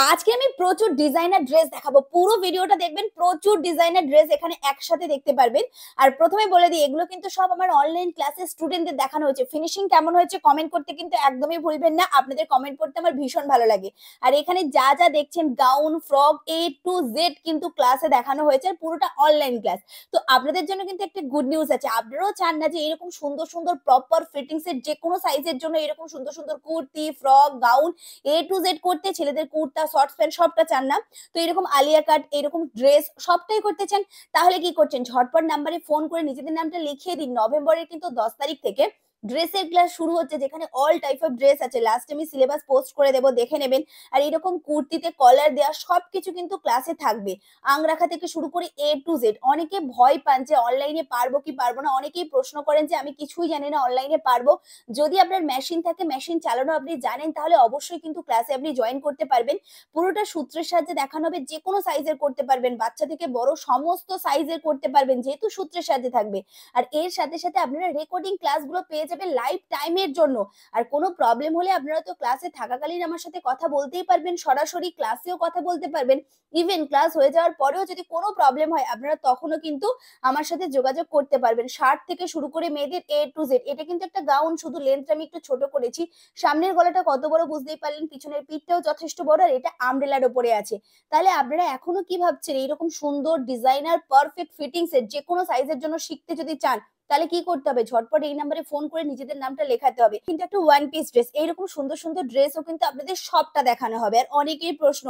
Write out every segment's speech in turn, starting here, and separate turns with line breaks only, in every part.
আজকে আমি প্রচুর ডিজাইনার ড্রেস দেখাবো, পুরো ভিডিওটা দেখবেন। প্রচুর ডিজাইনার ড্রেস এখানে একসাথে দেখতে পারবেন। আর প্রথমে বলে দিই, এগুলো কিন্তু সব আমার অনলাইন ক্লাসের স্টুডেন্টদের দেখানো হয়েছে। ফিনিশিং কেমন হয়েছে কমেন্ট করতে কিন্তু একদমই ভুলবেন না, আপনাদের কমেন্ট করতে আমার ভীষণ ভালো লাগে। আর এখানে যা যা দেখছেন, gown frock A to Z কিন্তু ক্লাসে দেখানো হয়েছে, আর পুরোটা অনলাইন ক্লাস। তো আপনাদের জন্য কিন্তু একটা গুড নিউজ আছে। আপনারাও চান না যে এরকম সুন্দর সুন্দর প্রপার ফিটিংস এর যে কোনো সাইজের জন্য এরকম সুন্দর সুন্দর kurti, frock, gown A to Z করতে, ছেলেদের কুর্তা, শর্টস প্যান্ট সবটা চান না? তো এরকম আলিয়া কাট, এরকম ড্রেস সবটাই করতে চান? তাহলে কি করছেন, ঝটপট নাম্বারে ফোন করে নিজেদের নামটা লিখিয়ে দিন। নভেম্বরের কিন্তু 10 তারিখ থেকে ড্রেসের ক্লাস শুরু হচ্ছে, যেখানে অল টাইপ অফ ড্রেস আছে। লাস্ট আমি সিলেবাস পোস্ট করে দেবো, দেখে নেবেন। আর এরকম কুর্তিতে কলার দেওয়া সবকিছু কিন্তু ক্লাসে থাকবে। আংরাখা থেকে শুরু করে A to Z। অনেকে ভয় পান যে অনলাইনে পারবো কি পারবো না, অনেকেই প্রশ্ন করেন যে আমি কিছুই জানি না, অনলাইনে পারবো? যদি আপনার মেশিন থাকে, মেশিন চালানো আপনি জানেন, তাহলে অবশ্যই কিন্তু ক্লাসে আপনি জয়েন করতে পারবেন। পুরোটা সূত্রের সাহায্যে দেখানো হবে, যে কোনো সাইজের করতে পারবেন, বাচ্চা থেকে বড় সমস্ত সাইজের করতে পারবেন, যেহেতু সূত্রের সাহায্যে থাকবে। আর এর সাথে সাথে আপনারা রেকর্ডিং ক্লাসগুলো পেয়ে যাবেন লাইভ টাইমের জন্য। আর কোনো প্রবলেম হলে আপনারা তো ক্লাসে থাকাকালীন আমার সাথে কথা বলতেই পারবেন, সরাসরি ক্লাসেও কথা বলতে পারবেন। ইভেন ক্লাস হয়ে যাওয়ার পরেও যদি কোনো প্রবলেম হয়, আপনারা তখনও কিন্তু আমার সাথে যোগাযোগ করতে পারবেন। শার্ট থেকে শুরু করে মেয়েদের A to Z। এটা কিন্তু একটা গাউন, শুধু লেন্থটা আমি একটু ছোট করেছি। সামনের গলাটা কত বড় বুঝতেই পারলেন, পিছনের পিঠটাও যথেষ্ট বড়, আর এটা আমব্রেলার ওপরে আছে। তাহলে আপনারা এখনো কি ভাবছেন, এইরকম সুন্দর ডিজাইনার পারফেক্ট ফিটিংস এর যে কোনো সাইজের জন্য শিখতে যদি চান, তাহলে কি করতে হবে, ঝটপট এই নাম্বারে ফোন করে নিজেদের নামটা লেখাতে হবে। কিন্তু একটা ওয়ান পিস ড্রেস, এইরকম সুন্দর সুন্দর ড্রেসও কিন্তু আপনাদের সবটা দেখানো হবে। আর অনেকেই প্রশ্ন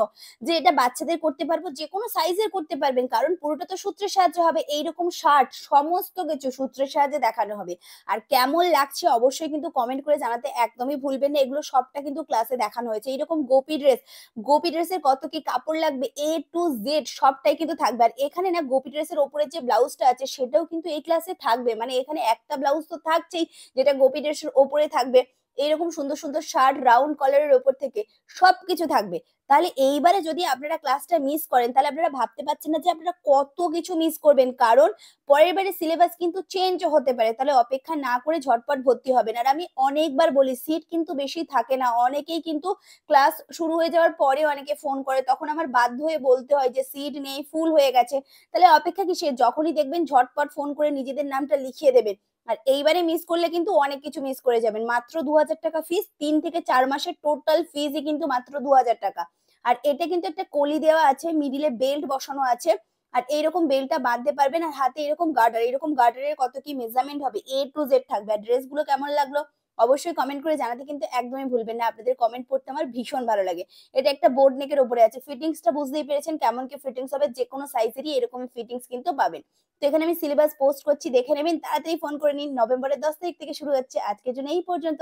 যে এটা বাচ্চাদের করতে পারবো, যে কোনো সাইজের করতে পারবেন, কারণ পুরোটা তো সূত্রের সাহায্যে হবে। এইরকম শার্ট সমস্ত কিছু সূত্রের সাহায্যে দেখানো হবে। আর কেমন লাগছে অবশ্যই কিন্তু কমেন্ট করে জানাতে একদমই ভুলবেন না। এগুলো সবটা কিন্তু ক্লাসে দেখানো হয়েছে। এইরকম গোপী ড্রেস, গোপী ড্রেসের কত কি কাপড় লাগবে, A to Z সবটাই কিন্তু থাকবে। আর এখানে না গোপী ড্রেসের ওপরে যে ব্লাউজটা আছে, সেটাও কিন্তু এই ক্লাসে থাকবে। মানে এখানে একটা ব্লাউজ তো থাকছেই, যেটা গোপী ড্রেসের ওপরে থাকবে। এরকম সুন্দর সুন্দর শার্ট রাউন্ড কলারের ওপর থেকে সবকিছু থাকবে। তাহলে এইবারে যদি আপনারা ক্লাসটা মিস করেন, তাহলে আপনারা ভাবতে পারছেন না যে আপনারা কত কিছু মিস করবেন, কারণ পরের বারে সিলেবাস কিন্তু চেঞ্জ হতে পারে। তাহলে অপেক্ষা না করে ঝটপট ভর্তি হবেন। আর আমি অনেকবার বলি, সিট কিন্তু বেশি থাকে না। অনেকেই কিন্তু ক্লাস শুরু হয়ে যাওয়ার পরে অনেকে ফোন করে, তখন আমার বাধ্য হয়ে বলতে হয় যে সিট নেই, ফুল হয়ে গেছে। তাহলে অপেক্ষা কিসের, যখনই দেখবেন ঝটপট ফোন করে নিজেদের নামটা লিখিয়ে দেবেন। আর এইবারে মিস করলে কিন্তু অনেক কিছু মিস করে যাবেন। মাত্র 2000 টাকা ফিস, 3 থেকে 4 মাসের টোটাল ফিজই কিন্তু মাত্র 2000 টাকা। আর এটা কিন্তু একটা কলি দেওয়া আছে, মিডিলে বেল্ট বসানো আছে। আর এইরকম বেল্টটা বাঁধতে পারবেন। আর হাতে এরকম গার্ডার, এরকম গার্ডারের কত কি মেজারমেন্ট হবে, A to Z থাকবে। আর ড্রেসগুলো কেমন লাগলো অবশ্যই কমেন্ট করে জানাতে কিন্তু একদমই ভুলবেন না। আপনাদের কমেন্ট পড়তে আমার ভীষণ ভালো লাগে। এটা একটা বোর্ড নেকের উপরে আছে। ফিটিংসটা বুঝতেই পেরেছেন কেমন কি ফিটিংস হবে, যে কোনো সাইজেরই এরকম ফিটিংস কিন্তু পাবেন। তো এখানে আমি সিলেবাস পোস্ট করছি, দেখে নেবেন। তাড়াতাড়ি ফোন করে নিন। নভেম্বরের 10 তারিখ থেকে শুরু হচ্ছে। আজকের জন্য এই পর্যন্ত।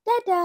টাটা।